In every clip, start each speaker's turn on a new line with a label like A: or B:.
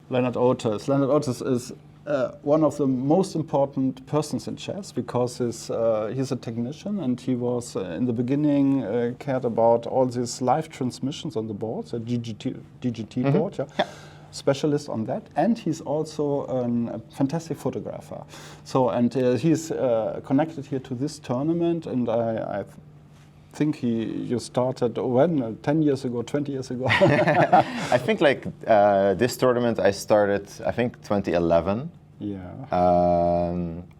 A: Leonard Ootes. Leonard Ootes is one of the most important persons in chess because he's a technician, and he was in the beginning cared about all these live transmissions on the boards, a DGT board, specialist on that, and he's also a fantastic photographer. So, and he's connected here to this tournament, and I think you started when 10 years ago, 20 years ago.
B: I think like this tournament I started, I think 2011.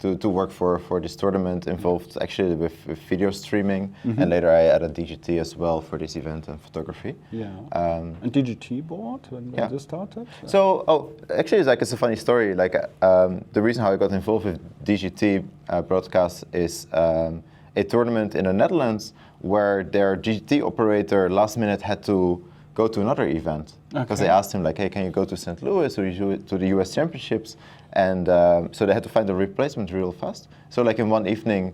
B: To work for this tournament involved actually with video streaming, and later I added DGT as well for this event and photography.
A: And DGT board when this started?
B: So, actually it's a funny story. Like the reason how I got involved with DGT broadcast is a tournament in the Netherlands where their DGT operator last minute had to go to another event because they asked him like, hey, can you go to St. Louis or to the US Championships? And so they had to find a replacement real fast. So like in one evening,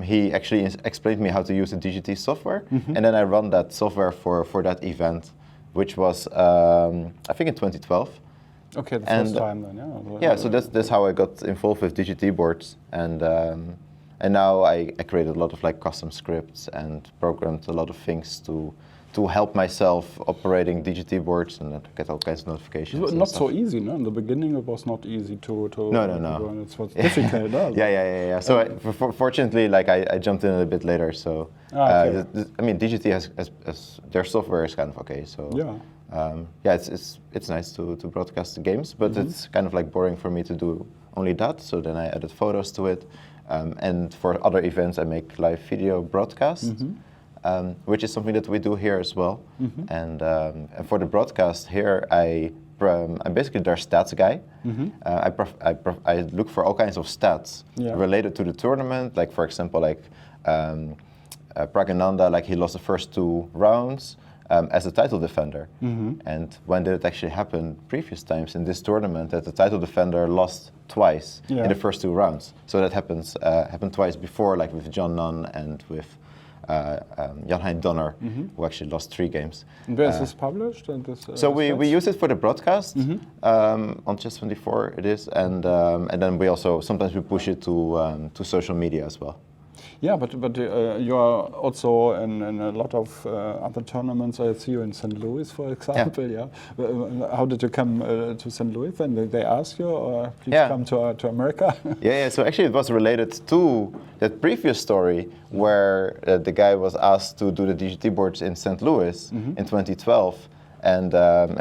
B: he actually explained me how to use the DGT software, and then I run that software for that event, which was I think in 2012.
A: Okay, the first time then,
B: yeah. So that's how I got involved with DGT boards, and now I created a lot of like custom scripts and programmed a lot of things to help myself operating DGT boards and get all kinds of notifications.
A: It was not so easy, no? In the beginning it was not easy to
B: No.
A: It was difficult.
B: Yeah. So fortunately, like I jumped in a bit later. So I mean, DGT has their software is kind of okay. So it's nice to broadcast the games, but it's kind of like boring for me to do only that. So then I added photos to it, and for other events I make live video broadcasts. Which is something that we do here as well. And for the broadcast here, I'm basically their stats guy. I look for all kinds of stats related to the tournament. Like for example, like Pragananda, like he lost the first 2 rounds as a title defender. And when did it actually happen previous times in this tournament that the title defender lost twice in the first 2 rounds? So that happened twice before, like with John Nunn and with Jan-Hein Donner, who actually lost 3 games.
A: And where is this published? And this,
B: so we use it for the broadcast on Chess24 it is, and then we also sometimes we push it to social media as well.
A: Yeah, but you are also in a lot of other tournaments. I see you in St. Louis, for example. How did you come to St. Louis? And did they ask you, or please come to America?
B: So actually it was related to that previous story where the guy was asked to do the DGT boards in St. Louis in 2012, and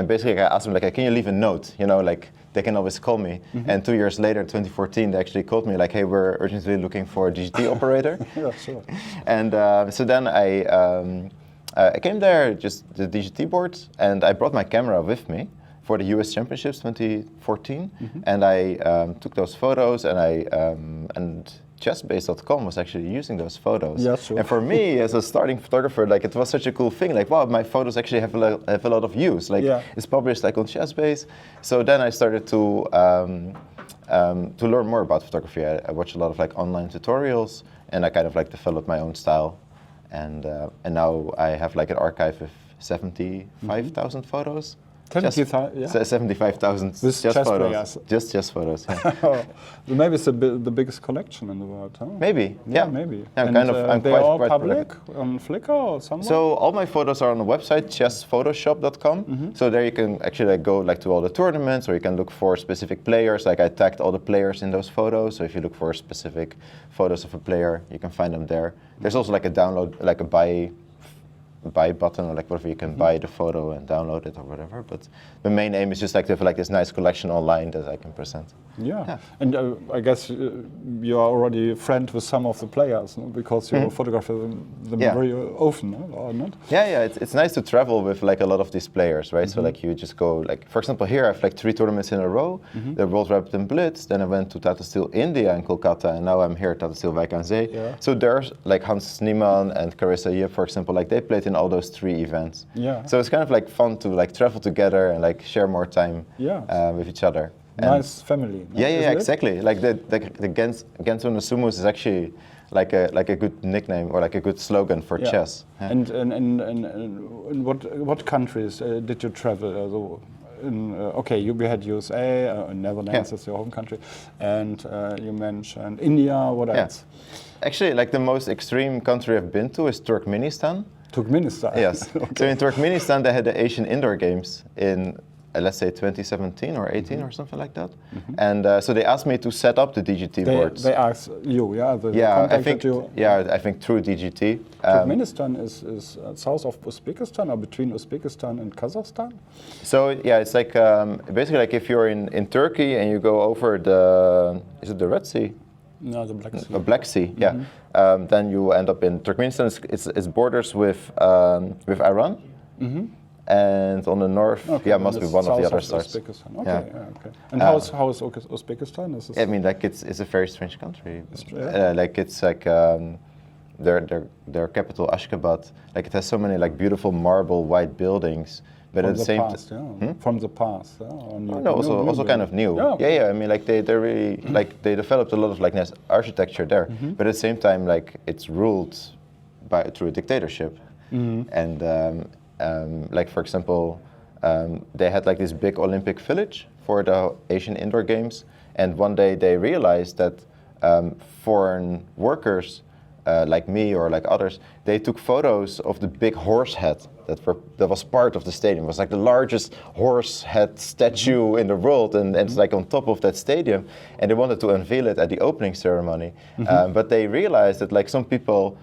B: basically I asked him like, can you leave a note? You know, like they can always call me. And 2 years later, 2014, they actually called me like, hey, we're urgently looking for a DGT operator.
A: Yeah, sure.
B: And so then I came there, just the DGT boards, and I brought my camera with me for the US Championships 2014, and I took those photos, and chessbase.com was actually using those photos.
A: Yeah, sure.
B: And for me, as a starting photographer, like it was such a cool thing. Like, wow, my photos actually have a lot of use. Like, it's published like on Chessbase. So then I started to learn more about photography. I watched a lot of like online tutorials, and I kind of like developed my own style. And now I have like an archive of 75,000 photos. 75,000 just photos. Just chess photos. Yeah.
A: Maybe it's the biggest collection in the world, huh?
B: Maybe.
A: Yeah, maybe.
B: Yeah, I'm
A: they
B: quite,
A: all
B: quite
A: public on Flickr or somewhere?
B: So all my photos are on the website chessphotoshop.com. So there you can actually like, go like to all the tournaments, or you can look for specific players. Like I tagged all the players in those photos. So if you look for specific photos of a player, you can find them there. There's also like a download, like a buy button, or like whatever, you can buy the photo and download it or whatever, but the main aim is just like to have like this nice collection online that I can present.
A: Yeah. And I guess you are already a friend with some of the players, no? Because you photograph them very often, no? Or not?
B: Yeah, it's nice to travel with like a lot of these players, right? So like you just go, like for example here I have like 3 tournaments in a row, the World Rapid and Blitz, then I went to Tata Steel India in Kolkata, and now I'm here at Tata Steel Wijk aan Zee. So there's like Hans Niemann and Carissa Yip, for example, like they played in all those 3 events. So it's kind of like fun to like travel together and like share more time with each other.
A: Nice family. No?
B: Yeah, exactly. Like the Genso no Sumus is actually like a good nickname or like a good slogan for chess.
A: And in what countries did you travel? we had USA, Netherlands is your home country, and you mentioned India. What else?
B: Actually, like the most extreme country I've been to is Turkmenistan.
A: Turkmenistan.
B: Yes. Okay. So in Turkmenistan, they had the Asian Indoor Games in, let's say, 2017 or 18 or something like that. And so they asked me to set up the DGT boards.
A: They asked you, yeah?
B: I think through DGT.
A: Turkmenistan is south of Uzbekistan or between Uzbekistan and Kazakhstan?
B: So yeah, it's like basically like if you're in Turkey and you go over is it the Red Sea?
A: No, the Black Sea.
B: Black Sea, yeah. Then you end up in Turkmenistan. It's borders with Iran. And on the north, must be one of the other stars.
A: Uzbekistan. Okay, okay. And how is Uzbekistan?
B: I mean, like it's a very strange country. Like it's like their capital Ashgabat. Like it has so many like beautiful marble white buildings. But
A: from
B: at the same
A: time, from the past,
B: also kind of new. I mean, like they really like they developed a lot of like nice architecture there. But at the same time, like it's ruled through a dictatorship. And like for example, they had like this big Olympic village for the Asian Indoor Games. And one day they realized that foreign workers like me or like others, they took photos of the big horse head that was part of the stadium. It was like the largest horse head statue in the world, and it's like on top of that stadium. And they wanted to unveil it at the opening ceremony. But they realized that like some people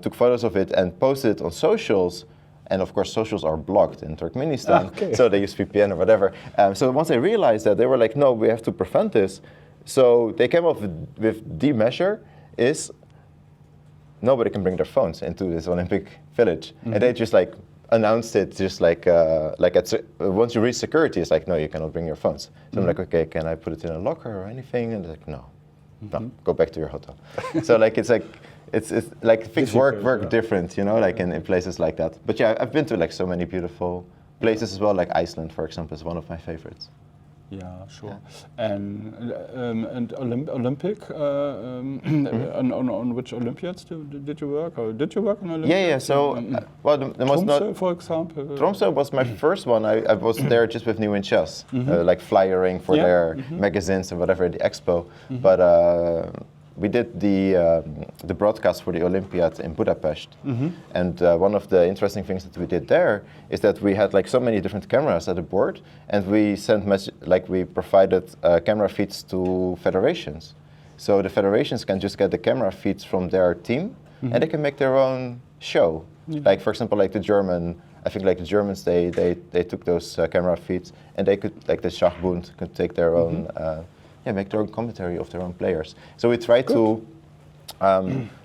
B: took photos of it and posted it on socials. And of course, socials are blocked in Turkmenistan, so they use VPN or whatever. So once they realized that, they were like, no, we have to prevent this. So they came up with the measure is nobody can bring their phones into this Olympic village. And they just like announced it just like once you reach security, it's like, no, you cannot bring your phones. So I'm like, okay, can I put it in a locker or anything? And they're like, no, go back to your hotel. So like, it's like things work different, you know, like in places like that. But yeah, I've been to like so many beautiful places as well, like Iceland, for example, is one of my favorites.
A: Yeah, sure. Yeah. And Olympic, on which Olympiads did you work? Or did you work on Olympiads?
B: Yeah. So, well, the most
A: Tromsø, for example.
B: Tromsø was my first one. I was there just with New in Chess, like flyering for their magazines and whatever at the expo. But we did the broadcast for the Olympiad in Budapest, and one of the interesting things that we did there is that we had like so many different cameras at the board, and we we provided camera feeds to federations, so the federations can just get the camera feeds from their team, and they can make their own show. Like for example, like the Germans, they took those camera feeds, and they could like the Schachbund could take their own. Make their own commentary of their own players. So we try to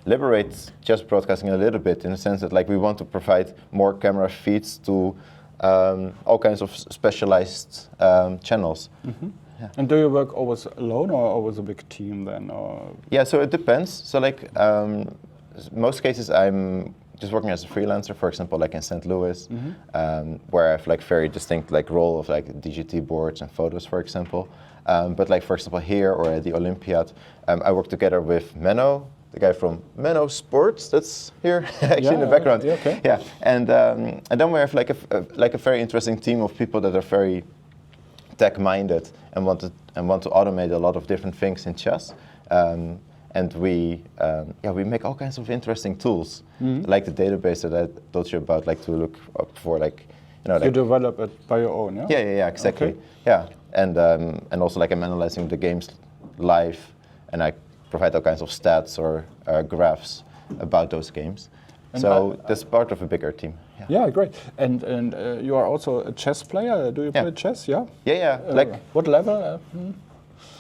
B: liberate chess broadcasting a little bit in the sense that like we want to provide more camera feeds to all kinds of specialized channels.
A: And do you work always alone or always a big team then? Or?
B: Yeah, so it depends. So like most cases I'm just working as a freelancer, for example, like in St. Louis, where I have like very distinct like role of like DGT boards and photos, for example. But like, for example, here or at the Olympiad, I work together with Menno, the guy from Menno Sports that's here actually in the background. Yeah, and then we have like a very interesting team of people that are very tech-minded and want to automate a lot of different things in chess. And we make all kinds of interesting tools, like the database that I told you about, like to look up for like, you know. Like,
A: you develop it by your own, yeah?
B: Yeah, exactly. Okay. Yeah, and also like I'm analyzing the games live, and I provide all kinds of stats or graphs about those games. And so that's part of a bigger team.
A: Yeah, great. And you are also a chess player. Do you play chess? Yeah.
B: Yeah. Like
A: what level?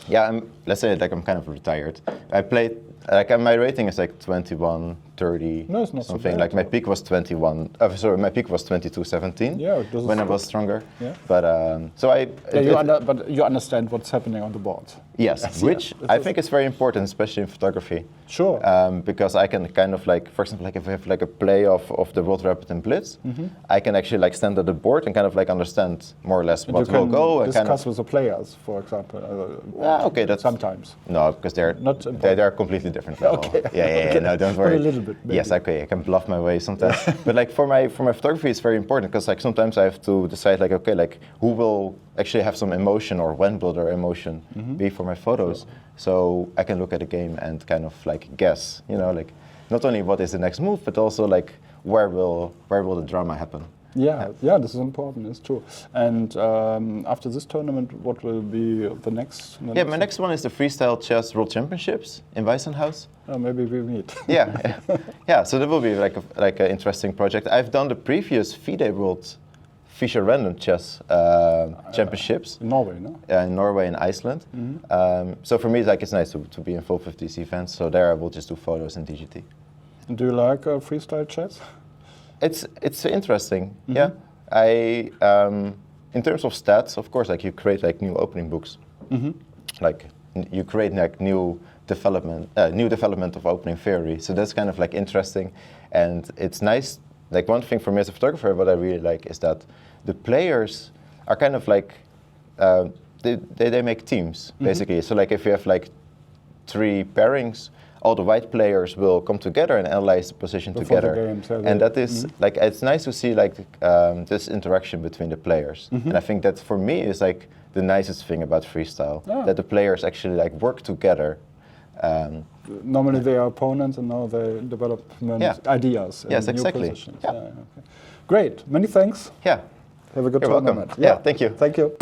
B: Yeah, let's say like I'm kind of retired. I played like my rating is like 21, 30,
A: no, it's not
B: something.
A: So bad.
B: Like my peak was 21. My peak was 22-17.
A: Yeah,
B: when I was stronger.
A: Yeah.
B: But so I.
A: But you understand what's happening on the board.
B: Yes, which I think is very important, especially in photography.
A: Sure.
B: Because I can kind of like, for example, like if I have like a play of the World Rapid and Blitz, I can actually like stand at the board and kind of like understand more or less what will go.
A: And discuss with the players, for example.
B: Okay, that's
A: sometimes.
B: No, because they're completely different level.
A: Okay.
B: Yeah. No, don't worry.
A: But a little bit. Maybe.
B: Yes, okay, I can bluff my way sometimes. But like for my photography, it's very important because like sometimes I have to decide like, okay, like who will actually have some emotion or when will their emotion be for my photos. Sure. So I can look at a game and kind of like guess, you know, like not only what is the next move, but also like where will the drama happen.
A: Yeah, this is important. It's true. And after this tournament, what will be the next?
B: My next one is the Freestyle Chess World Championships in Weissenhaus.
A: Maybe we meet.
B: yeah. So that will be like an interesting project. I've done the previous FIDE World Fischer Random Chess Championships
A: in Norway, no?
B: In Norway and Iceland. So for me, it's nice to be involved with these events. So there, I will just do photos in DGT.
A: And do you like freestyle chess?
B: It's interesting. Yeah, I in terms of stats, of course, like you create like new opening books, like you create like new development of opening theory. So that's kind of like interesting, and it's nice. Like one thing for me as a photographer, what I really like is that the players are kind of like they make teams basically. So like if you have like 3 pairings, all the white players will come together and analyze the position
A: before
B: together.
A: The games,
B: and that is like, it's nice to see like this interaction between the players. And I think that for me is like the nicest thing about freestyle, that the players actually like work together.
A: Normally they are opponents and now they develop ideas and new positions. Okay. Great, many thanks.
B: Yeah.
A: Have a good
B: You're
A: tournament.
B: Welcome. Yeah, thank you.
A: Thank you.